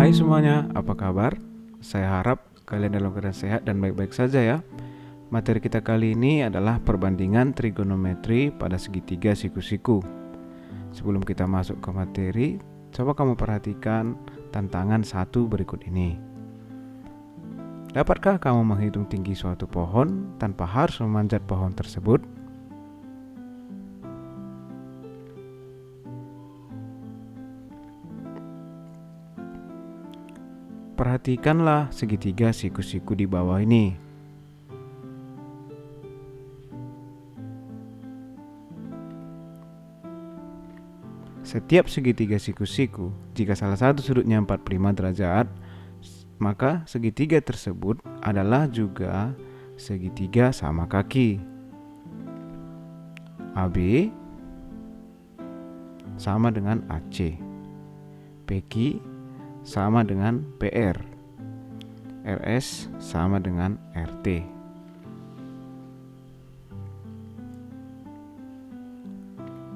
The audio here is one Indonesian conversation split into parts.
Hai semuanya, apa kabar? Saya harap kalian dalam keadaan sehat dan baik-baik saja ya. Materi kita kali ini adalah perbandingan trigonometri pada segitiga siku-siku. Sebelum kita masuk ke materi, coba kamu perhatikan tantangan satu berikut ini. Dapatkah kamu menghitung tinggi suatu pohon tanpa harus memanjat pohon tersebut? Perhatikanlah segitiga siku-siku di bawah ini. Setiap segitiga siku-siku, jika salah satu sudutnya 45 derajat, maka segitiga tersebut adalah juga segitiga sama kaki. AB sama dengan AC. PQ sama dengan PR, RS sama dengan RT.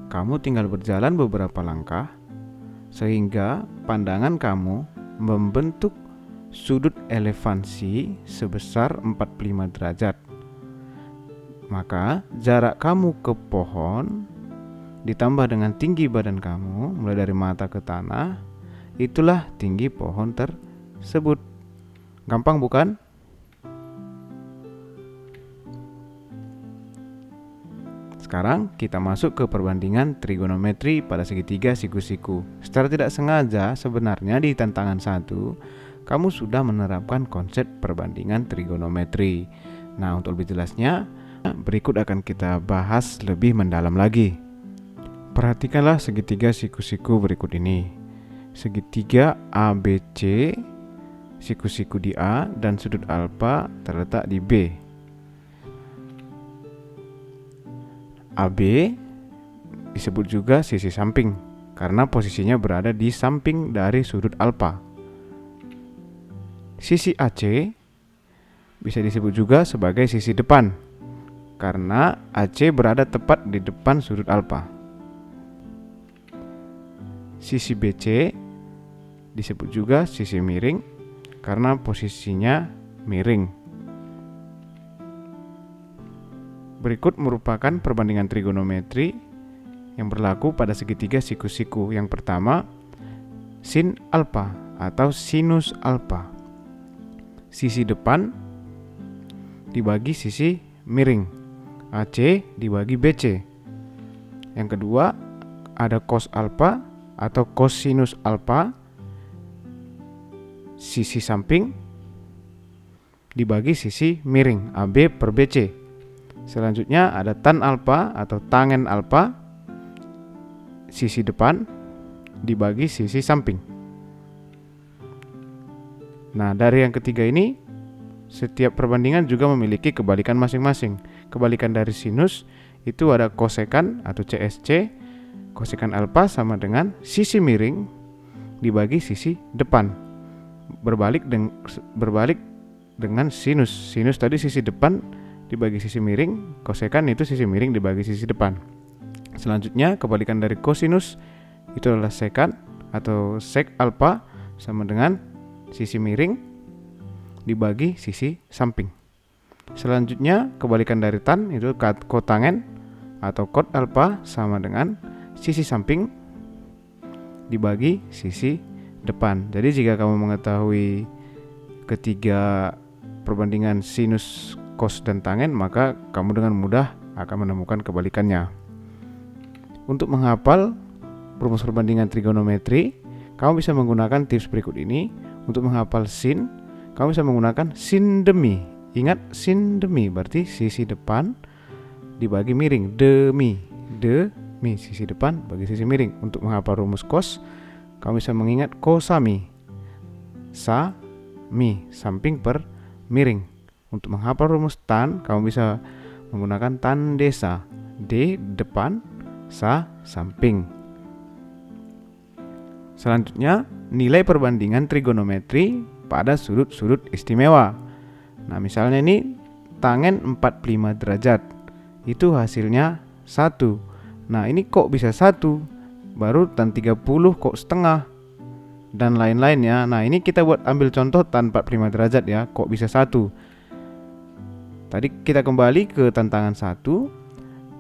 Kamu tinggal berjalan beberapa langkah sehingga pandangan kamu membentuk sudut elevansi sebesar 45 derajat. Maka jarak kamu ke pohon ditambah dengan tinggi badan kamu mulai dari mata ke tanah, itulah tinggi pohon tersebut. Gampang bukan? Sekarang kita masuk ke perbandingan trigonometri pada segitiga siku-siku. Secara tidak sengaja sebenarnya di tantangan 1 kamu sudah menerapkan konsep perbandingan trigonometri. Nah, untuk lebih jelasnya berikut akan kita bahas lebih mendalam lagi. Perhatikanlah segitiga siku-siku berikut ini. Segitiga ABC, siku-siku di A dan sudut alfa terletak di B. AB disebut juga sisi samping karena posisinya berada di samping dari sudut alfa. Sisi AC bisa disebut juga sebagai sisi depan karena AC berada tepat di depan sudut alfa. Sisi BC disebut juga sisi miring karena posisinya miring. Berikut merupakan perbandingan trigonometri yang berlaku pada segitiga siku-siku. Yang pertama, sin alfa atau sinus alfa. Sisi depan dibagi sisi miring, AC dibagi BC. Yang kedua, ada cos alfa atau cosinus alfa, sisi samping dibagi sisi miring, AB per BC. Selanjutnya ada tan alfa atau tangen alfa, sisi depan dibagi sisi samping. Nah, dari yang ketiga ini, setiap perbandingan juga memiliki kebalikan masing-masing. Kebalikan dari sinus itu ada kosekan atau CSC. Kosekan alfa sama dengan sisi miring dibagi sisi depan. Berbalik dengan sinus. Sinus tadi sisi depan dibagi sisi miring, kosekan itu sisi miring dibagi sisi depan. Selanjutnya kebalikan dari kosinus itu adalah sekan atau sek alfa sama dengan sisi miring dibagi sisi samping. Selanjutnya kebalikan dari tan itu kotangen atau kot alfa sama dengan sisi samping dibagi sisi depan. Jadi jika kamu mengetahui ketiga perbandingan sinus, cos, dan tangen, maka kamu dengan mudah akan menemukan kebalikannya. Untuk menghafal rumus perbandingan trigonometri, kamu bisa menggunakan tips berikut ini. Untuk menghafal sin, kamu bisa menggunakan sin demi. Ingat, sin demi berarti sisi depan dibagi miring, demi sisi depan bagi sisi miring. Untuk menghafal rumus cos, kamu bisa mengingat kosami, mi samping per miring. Untuk menghafal rumus tan, kamu bisa menggunakan tan desa, d depan, sa samping. Selanjutnya, nilai perbandingan trigonometri pada sudut-sudut istimewa. Nah, misalnya ini tangen 45 derajat, itu hasilnya 1. Nah, ini kok bisa 1? Baru tan 30 kok setengah? dan lain-lainnya. Nah, ini kita buat ambil contoh tan 45 derajat ya. Kok bisa 1? Tadi kita kembali ke tantangan 1.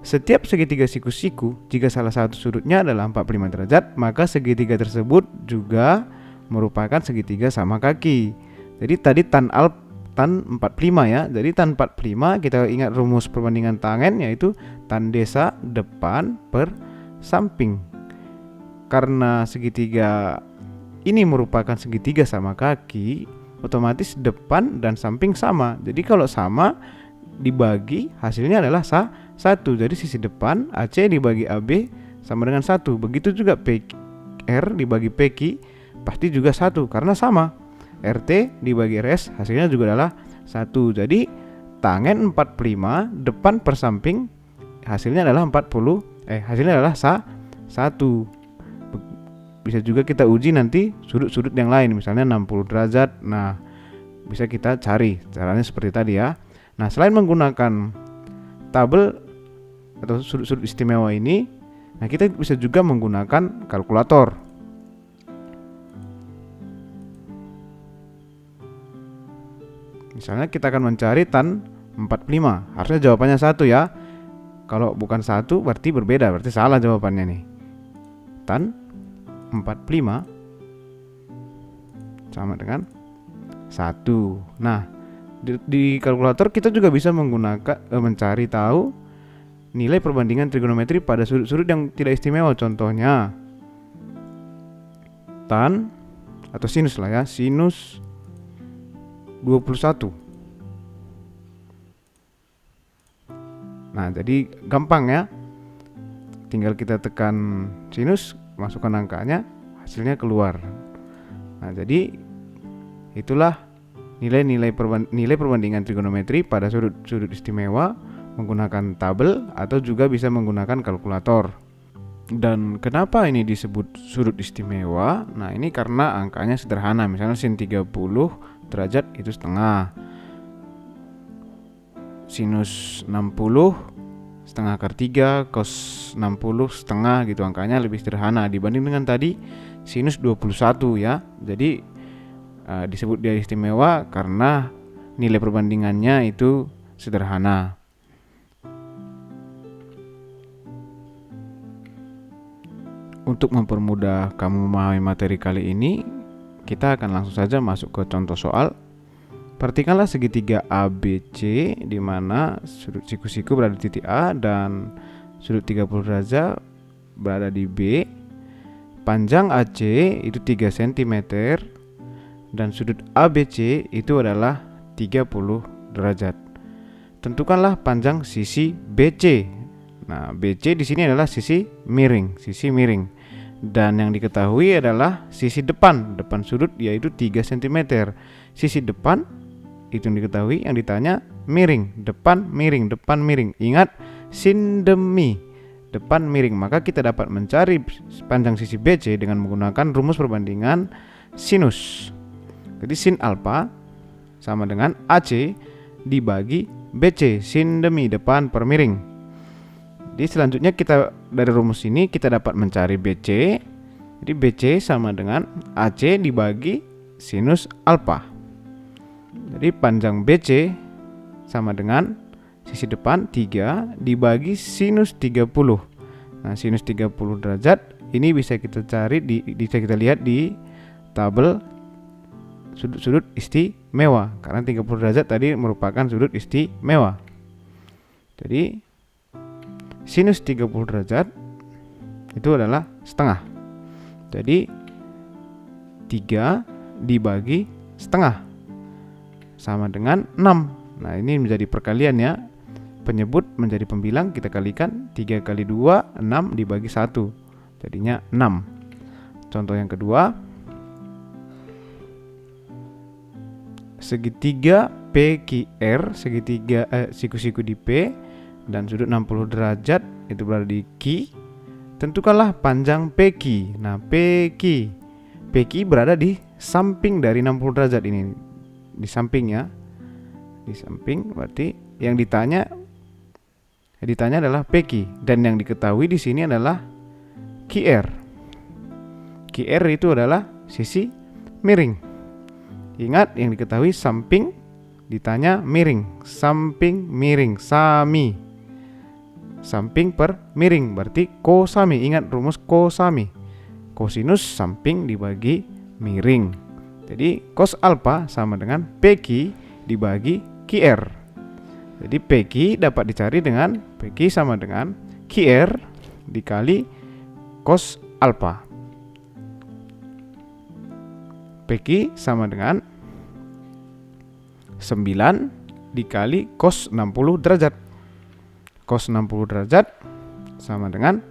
Setiap segitiga siku-siku, jika salah satu sudutnya adalah 45 derajat, maka segitiga tersebut juga merupakan segitiga sama kaki. Jadi tadi tan 45 ya. Jadi tan 45 kita ingat rumus perbandingan tangen, yaitu tan desa depan per samping. Karena segitiga ini merupakan segitiga sama kaki, otomatis depan dan samping sama. Jadi kalau sama dibagi, hasilnya adalah 1. Jadi sisi depan AC dibagi AB sama dengan 1. Begitu juga PR dibagi PQ pasti juga 1 karena sama. RT dibagi RS hasilnya juga adalah 1. Jadi tangen 45 depan per samping hasilnya adalah 1. Bisa juga kita uji nanti sudut-sudut yang lain, misalnya 60 derajat. Nah, bisa kita cari. Caranya seperti tadi ya. Nah, selain menggunakan tabel atau sudut-sudut istimewa ini, nah kita bisa juga menggunakan kalkulator. Misalnya kita akan mencari tan 45. Harusnya jawabannya 1 ya. Kalau bukan 1 berarti berbeda, berarti salah jawabannya nih. Tan 45 sama dengan 1. Nah, di kalkulator kita juga bisa menggunakan mencari tahu nilai perbandingan trigonometri pada sudut-sudut yang tidak istimewa. Contohnya tan atau sinus lah ya, sinus 21. Nah, jadi gampang ya. Tinggal kita tekan sinus, masukkan angkanya, hasilnya keluar. Nah, jadi itulah nilai perbandingan trigonometri pada sudut istimewa menggunakan tabel atau juga bisa menggunakan kalkulator. Dan kenapa ini disebut sudut istimewa? Nah, ini karena angkanya sederhana. Misalnya sin 30 derajat itu setengah, sinus 60 setengah akar 3, cos 60 setengah gitu. Angkanya lebih sederhana dibanding dengan tadi sinus 21 ya. Jadi disebut dia istimewa karena nilai perbandingannya itu sederhana. Untuk mempermudah kamu memahami materi kali ini, kita akan langsung saja masuk ke contoh soal. Perhatikanlah segitiga ABC di mana sudut siku-siku berada di titik A dan sudut 30 derajat berada di B. Panjang AC itu 3 cm dan sudut ABC itu adalah 30 derajat. Tentukanlah panjang sisi BC. Nah, BC di sini adalah sisi miring. Dan yang diketahui adalah sisi depan sudut yaitu 3 cm. Sisi depan itu yang diketahui, yang ditanya miring, depan miring. Ingat sindemi, depan miring. Maka kita dapat mencari panjang sisi BC dengan menggunakan rumus perbandingan sinus. Jadi sin alfa sama dengan AC dibagi BC, sindemi depan per miring. Jadi selanjutnya kita dari rumus ini kita dapat mencari BC. Jadi BC sama dengan AC dibagi sinus alfa. Jadi panjang BC sama dengan sisi depan 3 dibagi sinus 30. Nah, sinus 30 derajat ini bisa kita cari bisa kita lihat di tabel sudut-sudut istimewa karena 30 derajat tadi merupakan sudut istimewa. Jadi sinus 30 derajat itu adalah setengah. Jadi 3 dibagi setengah sama dengan 6. Nah, ini menjadi perkalian ya. Penyebut menjadi pembilang, kita kalikan 3 kali 2, 6 dibagi 1. Jadinya 6. Contoh yang kedua. Segitiga PQR, siku-siku di P dan sudut 60 derajat itu berada di Q. Tentukanlah panjang PQ. Nah, PQ berada di samping dari 60 derajat ini. Di samping ya. Di samping berarti yang ditanya adalah PQ dan yang diketahui di sini adalah QR. QR itu adalah sisi miring. Ingat yang diketahui samping ditanya miring, samping miring, sami. Samping per miring berarti kosami. Ingat rumus kosami. Kosinus samping dibagi miring. Jadi cos alfa sama dengan PQ dibagi QR. Jadi PQ dapat dicari dengan PQ sama dengan QR dikali cos alfa. PQ sama dengan 9 dikali cos 60 derajat. Cos 60 derajat sama dengan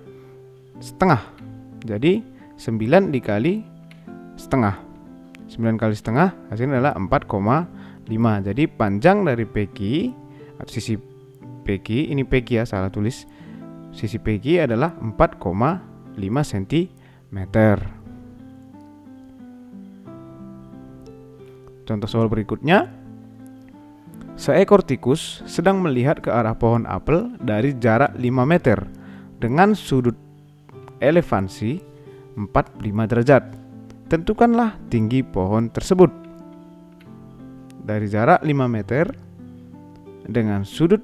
setengah. Jadi 9 dikali setengah. 9 kali setengah hasilnya adalah 4,5. Jadi panjang dari PQ atau sisi PQ, ini PQ ya, salah tulis. Sisi PQ adalah 4,5 cm. Contoh soal berikutnya. Seekor tikus sedang melihat ke arah pohon apel dari jarak 5 meter dengan sudut elevasi 45 derajat. Tentukanlah tinggi pohon tersebut. Dari jarak 5 meter dengan sudut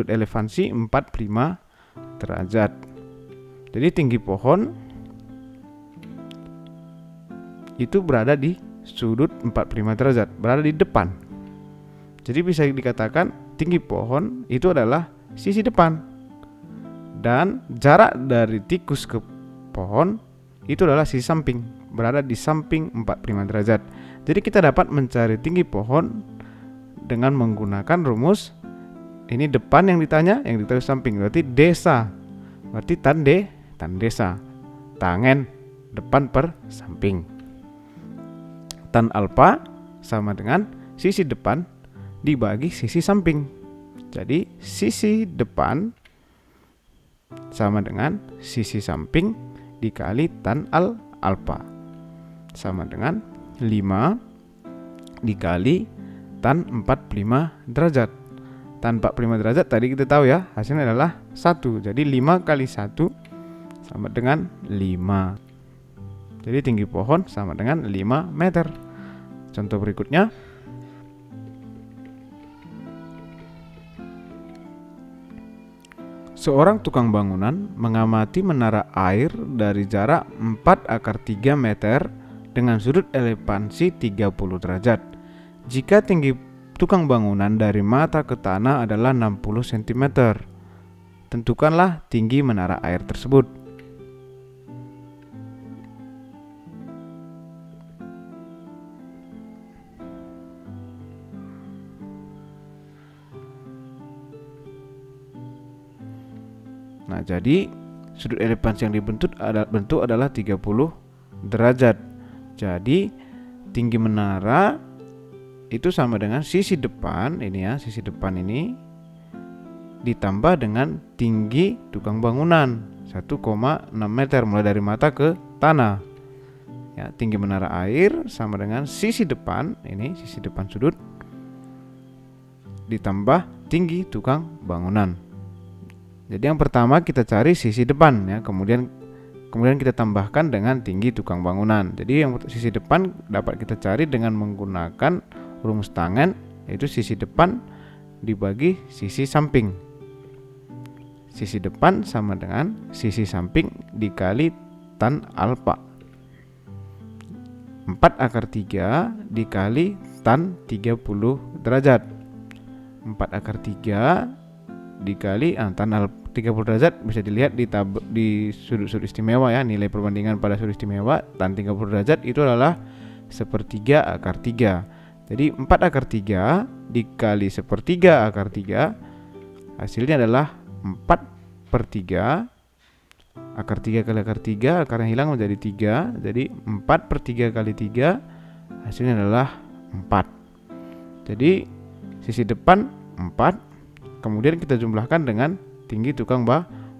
elevasi 45 derajat. Jadi tinggi pohon itu berada di sudut 45 derajat, berada di depan. Jadi bisa dikatakan tinggi pohon itu adalah sisi depan. Dan jarak dari tikus ke pohon itu adalah sisi samping, berada di samping 45 derajat. Jadi kita dapat mencari tinggi pohon dengan menggunakan rumus ini depan yang ditanya, yang ditahu samping. Berarti desa. Berarti tan desa. Tangen depan per samping. Tan alfa sama dengan sisi depan dibagi sisi samping. Jadi sisi depan sama dengan sisi samping dikali tan alfa sama dengan 5 dikali tan 45 derajat. Tan 45 derajat tadi kita tahu ya, hasilnya adalah 1. Jadi 5 kali 1 sama dengan 5. Jadi tinggi pohon sama dengan 5 meter. Contoh berikutnya. Seorang tukang bangunan mengamati menara air dari jarak 4/3 meter dengan sudut elevasi 30 derajat. Jika tinggi tukang bangunan dari mata ke tanah adalah 60 cm, tentukanlah tinggi menara air tersebut. Nah, jadi sudut elevasi yang dibentuk adalah 30 derajat. Jadi tinggi menara itu sama dengan sisi depan ini ya, sisi depan ini ditambah dengan tinggi tukang bangunan 1,6 meter mulai dari mata ke tanah. Ya, tinggi menara air sama dengan sisi depan ini, sisi depan sudut ditambah tinggi tukang bangunan. Jadi yang pertama kita cari sisi depan ya, kemudian kita tambahkan dengan tinggi tukang bangunan. Jadi yang sisi depan dapat kita cari dengan menggunakan rumus tangen, yaitu sisi depan dibagi sisi samping. Sisi depan sama dengan sisi samping dikali tan alfa. 4/3 dikali tan 30 derajat. 4/3 dikali tan 30 derajat bisa dilihat di sudut-sudut istimewa ya, nilai perbandingan pada sudut istimewa tan 30 derajat itu adalah 1/3. Jadi 4/3 dikali 1/3 hasilnya adalah 4/3. Akar 3 kali akar 3, akarnya hilang menjadi 3. Jadi 4/3 kali 3 hasilnya adalah 4. Jadi sisi depan 4, kemudian kita jumlahkan dengan tinggi tukang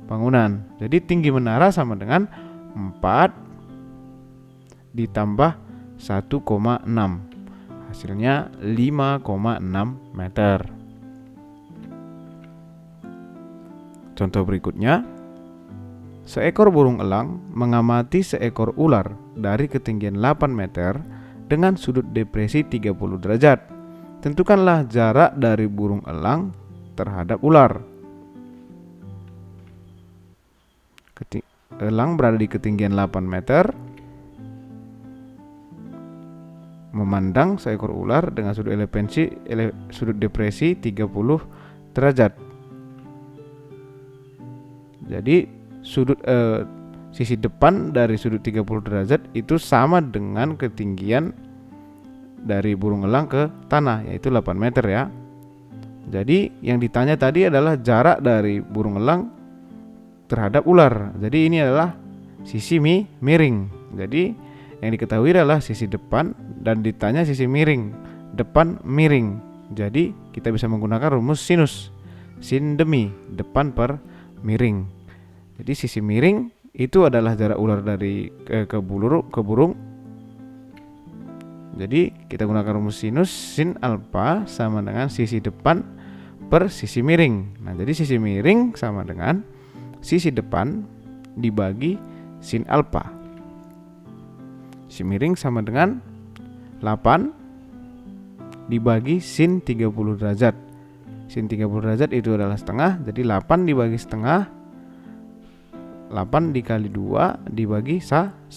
bangunan. Jadi tinggi menara sama dengan 4 ditambah 1,6. Hasilnya 5,6 meter. Contoh berikutnya. Seekor burung elang mengamati seekor ular dari ketinggian 8 meter dengan sudut depresi 30 derajat. Tentukanlah jarak dari burung elang terhadap ular. Elang berada di ketinggian 8 meter, memandang seekor ular dengan sudut depresi 30 derajat. Jadi sisi depan dari sudut 30 derajat itu sama dengan ketinggian dari burung elang ke tanah, yaitu 8 meter ya. Jadi yang ditanya tadi adalah jarak dari burung elang terhadap ular. Jadi ini adalah sisi miring. Jadi yang diketahui adalah sisi depan dan ditanya sisi miring. Depan miring. Jadi kita bisa menggunakan rumus sinus. Sin demi depan per miring. Jadi sisi miring itu adalah jarak ular dari ke burung. Jadi kita gunakan rumus sinus, sin alfa sama dengan sisi depan per sisi miring. Nah, jadi sisi miring sama dengan sisi depan dibagi sin alfa. Sisi miring sama dengan 8 dibagi sin 30 derajat. Sin 30 derajat itu adalah setengah, jadi 8 dibagi setengah, 8 dikali 2 dibagi 1.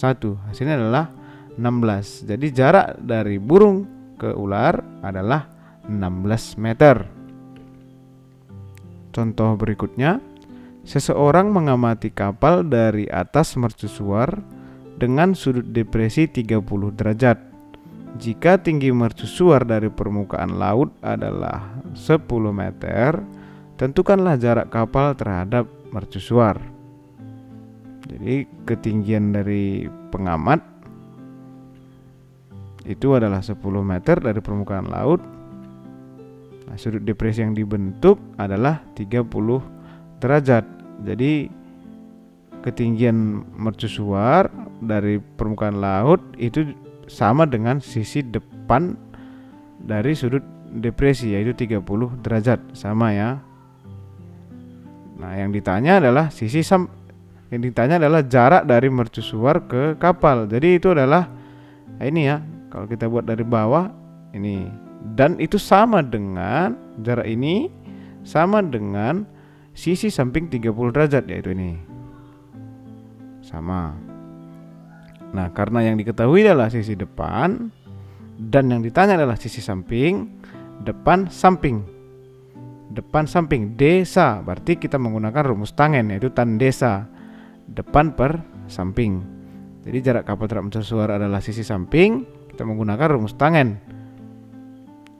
Hasilnya adalah 16. Jadi jarak dari burung ke ular adalah 16 meter. Contoh berikutnya, seseorang mengamati kapal dari atas mercusuar dengan sudut depresi 30 derajat. Jika tinggi mercusuar dari permukaan laut adalah 10 meter, tentukanlah jarak kapal terhadap mercusuar. Jadi ketinggian dari pengamat itu adalah 10 meter dari permukaan laut. Nah, sudut depresi yang dibentuk adalah 30 derajat. Jadi ketinggian mercusuar dari permukaan laut itu sama dengan sisi depan dari sudut depresi, yaitu 30 derajat, sama ya. Nah, yang ditanya adalah jarak dari mercusuar ke kapal. Jadi itu adalah ini ya, kalau kita buat dari bawah ini, dan itu sama dengan jarak ini sama dengan sisi samping 30 derajat, yaitu ini. Sama. Nah, karena yang diketahui adalah sisi depan dan yang ditanya adalah sisi samping, depan samping. Depan samping desa, berarti kita menggunakan rumus tangen, yaitu tan desa. Depan per samping. Jadi jarak kapal terhadap mercusuar adalah sisi samping, kita menggunakan rumus tangen.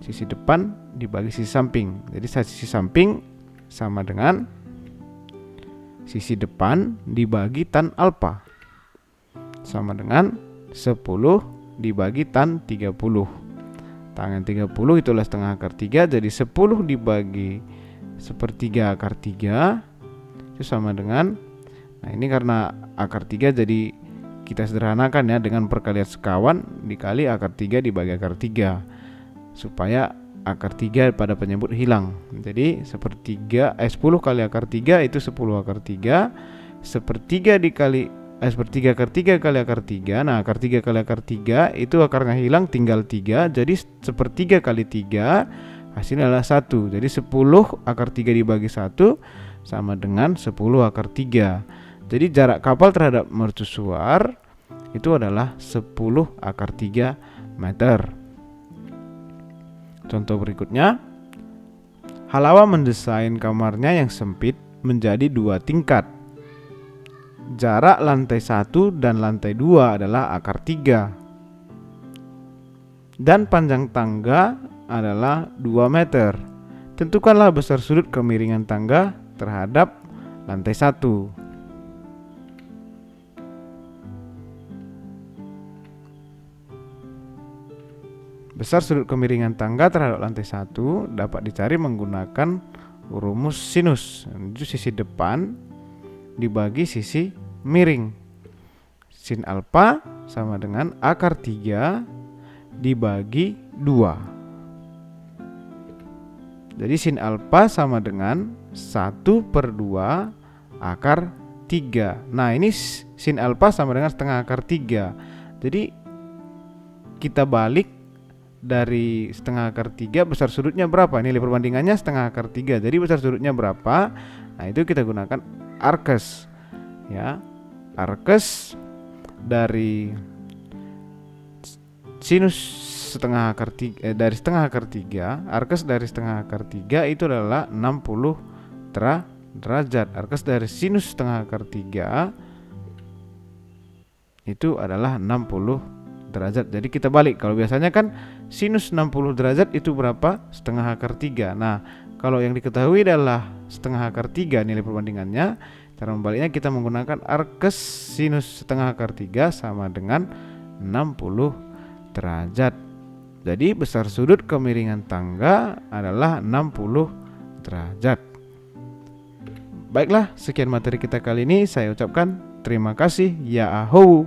Sisi depan dibagi sisi samping. Jadi sisi samping sama dengan sisi depan dibagi tan alfa, sama dengan 10 dibagi tan 30. Tangen 30 itulah setengah akar 3, jadi 10 dibagi 1/3 akar 3 itu sama dengan, nah ini karena akar 3 jadi kita sederhanakan ya dengan perkalian sekawan dikali akar 3 dibagi akar 3 supaya akar 3 pada penyebut hilang. Jadi 10 kali akar 3 itu 10 akar 3, 1/3 akar 3 kali akar 3. Nah, akar 3 kali akar 3 itu akarnya hilang, tinggal 3. Jadi 1/3 kali 3 hasilnya adalah 1. Jadi 10 akar 3 dibagi 1 sama dengan 10 akar 3. Jadi jarak kapal terhadap mercusuar itu adalah 10 akar 3 meter. Contoh berikutnya, Halawa mendesain kamarnya yang sempit menjadi 2 tingkat. Jarak lantai 1 dan lantai 2 adalah akar 3. Dan panjang tangga adalah 2 meter. Tentukanlah besar sudut kemiringan tangga terhadap lantai 1. Besar sudut kemiringan tangga terhadap lantai 1 dapat dicari menggunakan rumus sinus. Itu sisi depan dibagi sisi miring. Sin alfa sama dengan akar 3 dibagi 2. Jadi sin alfa sama dengan 1/2 akar 3. Nah, ini sin alfa sama dengan setengah akar 3. Jadi kita balik dari setengah akar 3, besar sudutnya berapa? Nilai perbandingannya setengah akar 3. Jadi besar sudutnya berapa? Nah, itu kita gunakan arkes. Ya. Arkes dari sinus setengah akar 3 dari setengah akar 3, arkes dari setengah akar 3 itu adalah 60 derajat. Arkes dari sinus setengah akar 3 itu adalah 60 derajat. Jadi kita balik. Kalau biasanya kan sinus 60 derajat itu berapa? Setengah akar 3. Nah, kalau yang diketahui adalah setengah akar 3 nilai perbandingannya, cara membaliknya kita menggunakan arkes sinus setengah akar 3 sama dengan 60 derajat. Jadi besar sudut kemiringan tangga adalah 60 derajat. Baiklah, sekian materi kita kali ini. Saya ucapkan terima kasih. Ya ahou.